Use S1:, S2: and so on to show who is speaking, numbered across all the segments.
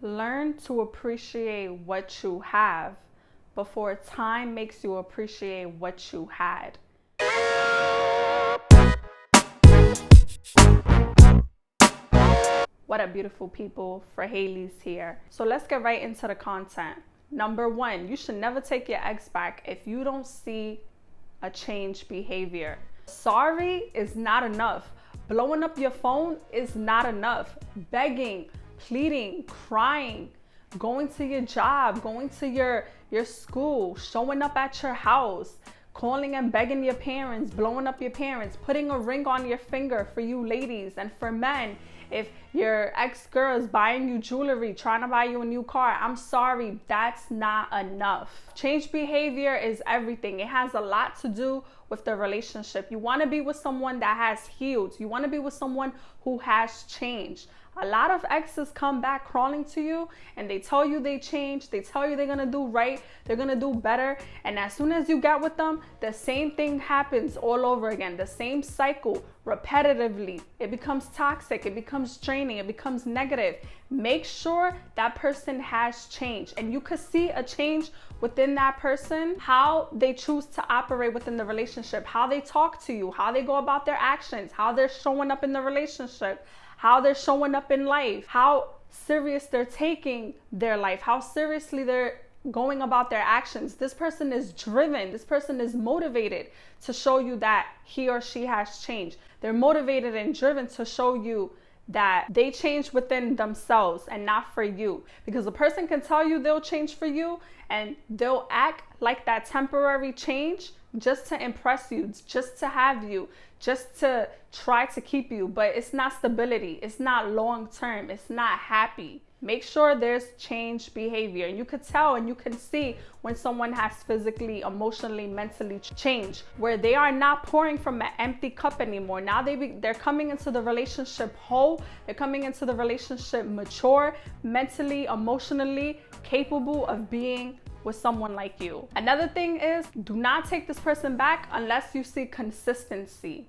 S1: Learn to appreciate what you have before time makes you appreciate what you had. What up, beautiful people? For Haley's here. So let's get right into the content. Number one, you should never take your ex back if you don't see a changed behavior. Sorry is not enough. Blowing up your phone is not enough. Begging, pleading, crying, going to your job, going to your school, showing up at your house, calling and begging your parents, blowing up your parents, putting a ring on your finger for you ladies. And for men, if your ex-girl is buying you jewelry, trying to buy you a new car, I'm sorry, that's not enough. Change behavior is everything. It has a lot to do with the relationship. You want to be with someone that has healed. You want to be with someone who has changed. A lot of exes come back crawling to you and they tell you they changed. They tell you they're going to do right. They're going to do better. And as soon as you get with them, the same thing happens all over again. The same cycle repetitively. It becomes toxic. It becomes draining. It becomes negative. Make sure that person has changed. And you could see a change within that person, how they choose to operate within the relationship, how they talk to you, how they go about their actions, how they're showing up in the relationship, how they're showing up in life, how serious they're taking their life, how seriously they're going about their actions. This person is driven. This person is motivated to show you that he or she has changed. They're motivated and driven to show you that they change within themselves and not for you. Because a person can tell you they'll change for you and they'll act like that temporary change just to impress you, just to have you, just to try to keep you. But it's not stability. It's not long term. It's not happy. Make sure there's changed behavior. You could tell and you can see when someone has physically, emotionally, mentally changed, where they are not pouring from an empty cup anymore. Now they're coming into the relationship whole. They're coming into the relationship mature, mentally, emotionally, capable of being with someone like you. Another thing is, do not take this person back unless you see consistency.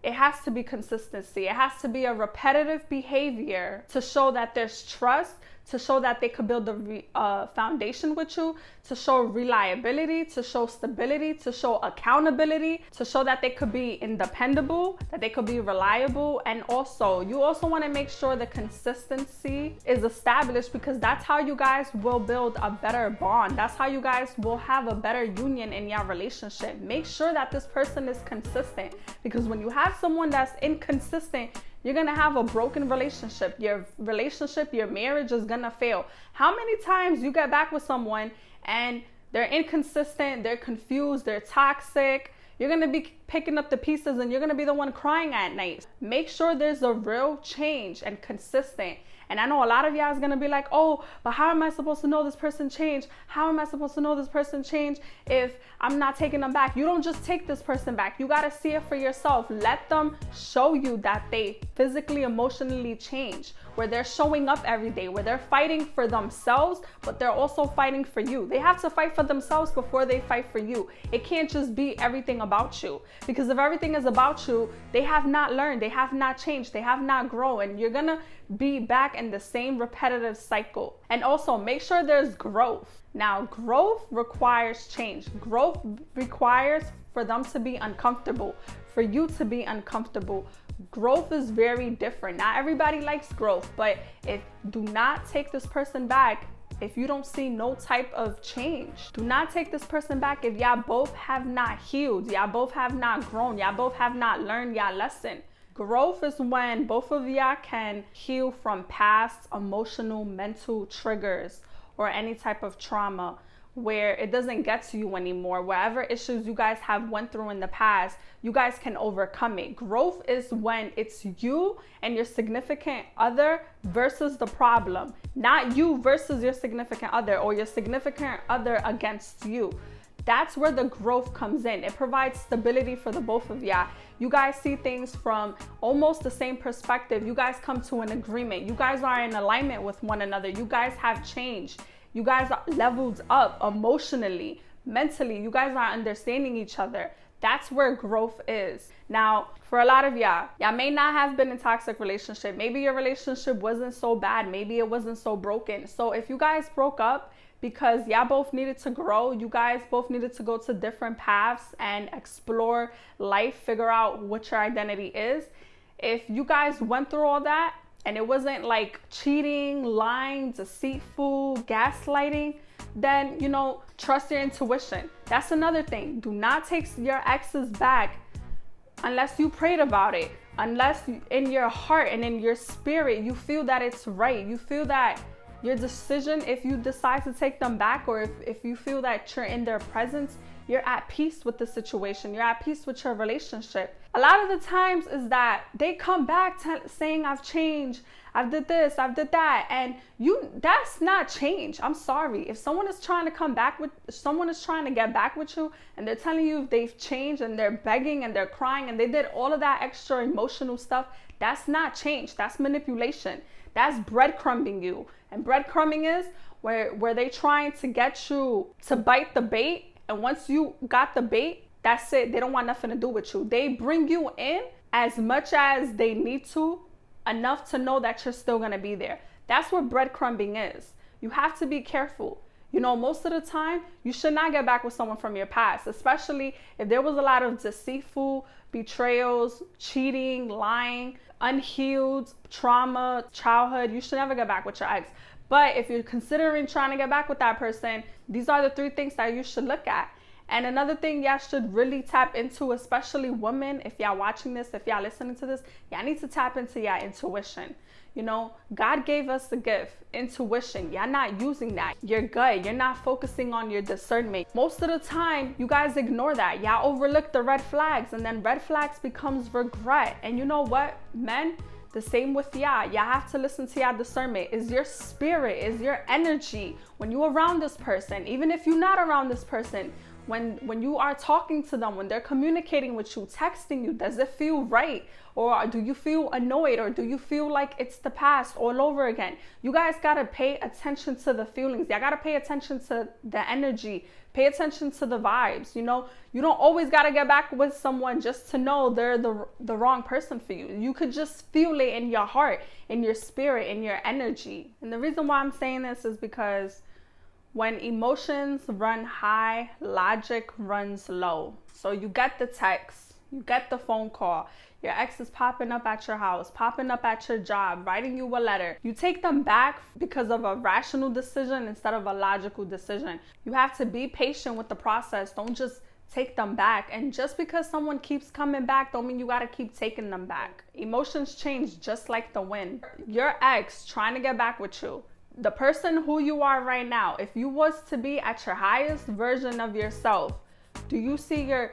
S1: It has to be consistency. It has to be a repetitive behavior to show that there's trust, to show that they could build a foundation with you, to show reliability, to show stability, to show accountability, to show that they could be independable, that they could be reliable. And also, you also want to make sure the consistency is established, because that's how you guys will build a better bond. That's how you guys will have a better union in your relationship. Make sure that this person is consistent, because when you have someone that's inconsistent, you're going to have a broken relationship. Your relationship, your marriage is going to fail. How many times you get back with someone and they're inconsistent, they're confused, they're toxic? You're going to be picking up the pieces and you're going to be the one crying at night. Make sure there's a real change and consistent. And I know a lot of y'all is going to be like, oh, but how am I supposed to know this person changed? How am I supposed to know this person changed if I'm not taking them back? You don't just take this person back. You got to see it for yourself. Let them show you that they physically, emotionally change, where they're showing up every day, where they're fighting for themselves, but they're also fighting for you. They have to fight for themselves before they fight for you. It can't just be everything about you, because if everything is about you, they have not learned, they have not changed, they have not grown, and you're going to be back in the same repetitive cycle. And also make sure there's growth. Now, growth requires change. Growth requires for them to be uncomfortable, for you to be uncomfortable. Growth is very different. Not everybody likes growth, but do not take this person back if you don't see no type of change. Do not take this person back if y'all both have not healed, y'all both have not grown, y'all both have not learned y'all lesson. Growth is when both of y'all can heal from past emotional, mental triggers or any type of trauma where it doesn't get to you anymore. Whatever issues you guys have went through in the past, you guys can overcome it. Growth is when it's you and your significant other versus the problem, not you versus your significant other or your significant other against you. That's where the growth comes in. It provides stability for the both of y'all. You guys see things from almost the same perspective. You guys come to an agreement. You guys are in alignment with one another. You guys have changed. You guys are leveled up emotionally, mentally. You guys are understanding each other. That's where growth is. Now, for a lot of y'all may not have been in a toxic relationship. Maybe your relationship wasn't so bad. Maybe it wasn't so broken. So if you guys broke up because y'all both needed to grow, you guys both needed to go to different paths and explore life, figure out what your identity is. If you guys went through all that and it wasn't like cheating, lying, deceitful, gaslighting, then, you know, trust your intuition. That's another thing. Do not take your exes back unless you prayed about it, unless in your heart and in your spirit you feel that it's right. You feel that your decision, if you decide to take them back, or if you feel that you're in their presence, you're at peace with the situation, you're at peace with your relationship. A lot of the times is that they come back saying, I've changed, I've did this, I've did that, and that's not change. I'm sorry. If someone is trying to get back with you and they're telling you they've changed and they're begging and they're crying and they did all of that extra emotional stuff, that's not change. That's manipulation. That's breadcrumbing you. And breadcrumbing is where they trying to get you to bite the bait. And once you got the bait, that's it. They don't want nothing to do with you. They bring you in as much as they need to, enough to know that you're still going to be there. That's what breadcrumbing is. You have to be careful. You know, most of the time, you should not get back with someone from your past, especially if there was a lot of deceitful betrayals, cheating, lying, unhealed trauma, childhood. You should never get back with your ex. But if you're considering trying to get back with that person, these are the 3 things that you should look at. And another thing y'all should really tap into, especially women, if y'all watching this, if y'all listening to this, y'all need to tap into your intuition. You know, God gave us the gift, intuition. Y'all not using that. Your gut, you're not focusing on your discernment. Most of the time, you guys ignore that. Y'all overlook the red flags, and then red flags becomes regret. And you know what, men? The same with y'all. Y'all have to listen to y'all discernment. Is your spirit, is your energy when you're around this person, even if you're not around this person, when you are talking to them, when they're communicating with you, texting you, does it feel right? Or do you feel annoyed? Or do you feel like it's the past all over again? You guys got to pay attention to the feelings. Y'all got to pay attention to the energy. Pay attention to the vibes. You know, you don't always got to get back with someone just to know they're the wrong person for you. You could just feel it in your heart, in your spirit, in your energy. And the reason why I'm saying this is because when emotions run high, logic runs low. So you get the text, you get the phone call, your ex is popping up at your house, popping up at your job, writing you a letter. You take them back because of a rational decision instead of a logical decision. You have to be patient with the process. Don't just take them back. And just because someone keeps coming back don't mean you gotta keep taking them back. Emotions change just like the wind. Your ex trying to get back with you, the person who you are right now, if you was to be at your highest version of yourself, do you see your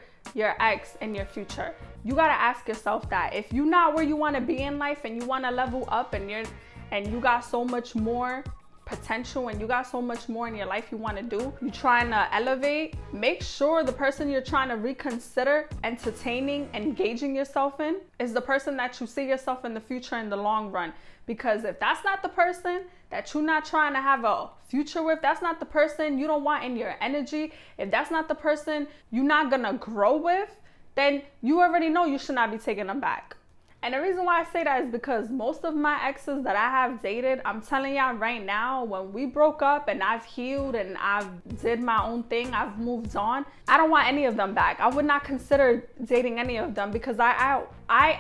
S1: ex in your future? You got to ask yourself that. If you're not where you want to be in life and you want to level up and you got so much more potential and you got so much more in your life you want to do, you're trying to elevate, make sure the person you're trying to reconsider entertaining, engaging yourself in is the person that you see yourself in the future in the long run. Because if that's not the person that you're not trying to have a future with, that's not the person you don't want in your energy, if that's not the person you're not gonna grow with, then you already know you should not be taking them back. And the reason why I say that is because most of my exes that I have dated, I'm telling y'all right now, when we broke up and I've healed and I've did my own thing, I've moved on, I don't want any of them back. I would not consider dating any of them because I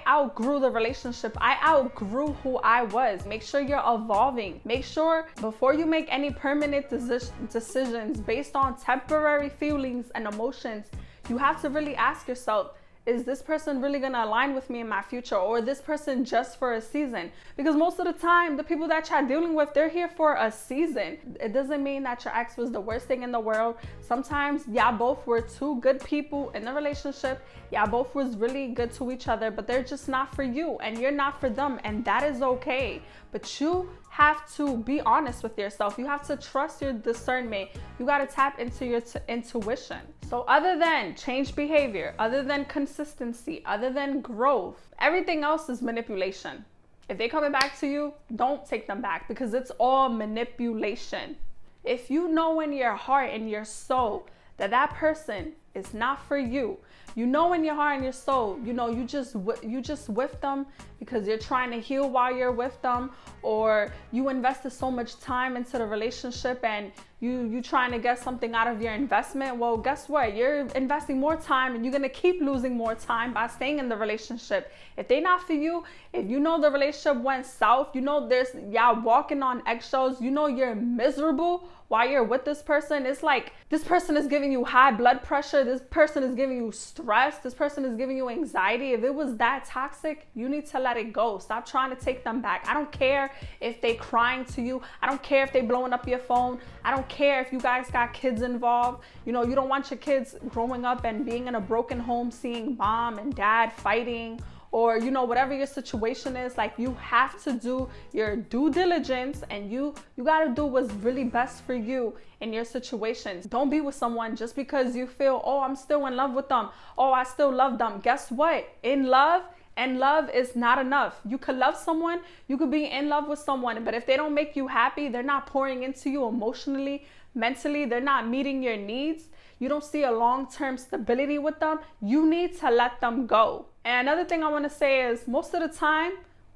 S1: outgrew the relationship. I outgrew who I was. Make sure you're evolving. Make sure before you make any permanent decisions based on temporary feelings and emotions, you have to really ask yourself, is this person really gonna align with me in my future, or this person just for a season? Because most of the time, the people that you're dealing with, they're here for a season. It doesn't mean that your ex was the worst thing in the world. Sometimes y'all both were two good people in the relationship. Y'all both was really good to each other, but they're just not for you and you're not for them, and that is okay. But you have to be honest with yourself. You have to trust your discernment. You got to tap into your intuition. So other than change behavior, other than consistency, other than growth, everything else is manipulation. If they're coming back to you, don't take them back because it's all manipulation. If you know in your heart and your soul that that person It's not for you. You know in your heart and your soul, you know, you just with them because you're trying to heal while you're with them, or you invested so much time into the relationship and you trying to get something out of your investment. Well, guess what? You're investing more time and you're going to keep losing more time by staying in the relationship. If they're not for you, if you know the relationship went south, you know y'all walking on eggshells, you know you're miserable while you're with this person. It's like this person is giving you high blood pressure, this person is giving you stress, this person is giving you anxiety. If it was that toxic, you need to let it go. Stop trying to take them back. I don't care if they crying to you. I don't care if they blowing up your phone. I don't care if you guys got kids involved. You know, you don't want your kids growing up and being in a broken home, seeing mom and dad fighting, or, you know, whatever your situation is. Like, you have to do your due diligence, and you got to do what's really best for you in your situations. Don't be with someone just because you feel, oh, I'm still in love with them. Oh, I still love them. Guess what? In love, and love is not enough. You could love someone, you could be in love with someone, but if they don't make you happy, they're not pouring into you emotionally, mentally, they're not meeting your needs, you don't see a long-term stability with them, you need to let them go. And another thing I want to say is, most of the time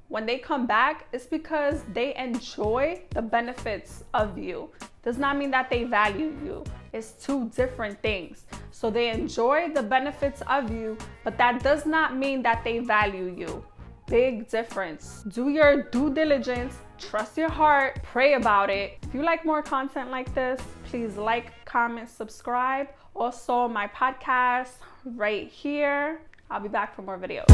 S1: when they come back, it's because they enjoy the benefits of you. Does not mean that they value you. It's two different things. So they enjoy the benefits of you, but that does not mean that they value you. Big difference. Do your due diligence, trust your heart, pray about it. If you like more content like this, please like, comment, subscribe. Also, my podcast right here. I'll be back for more videos.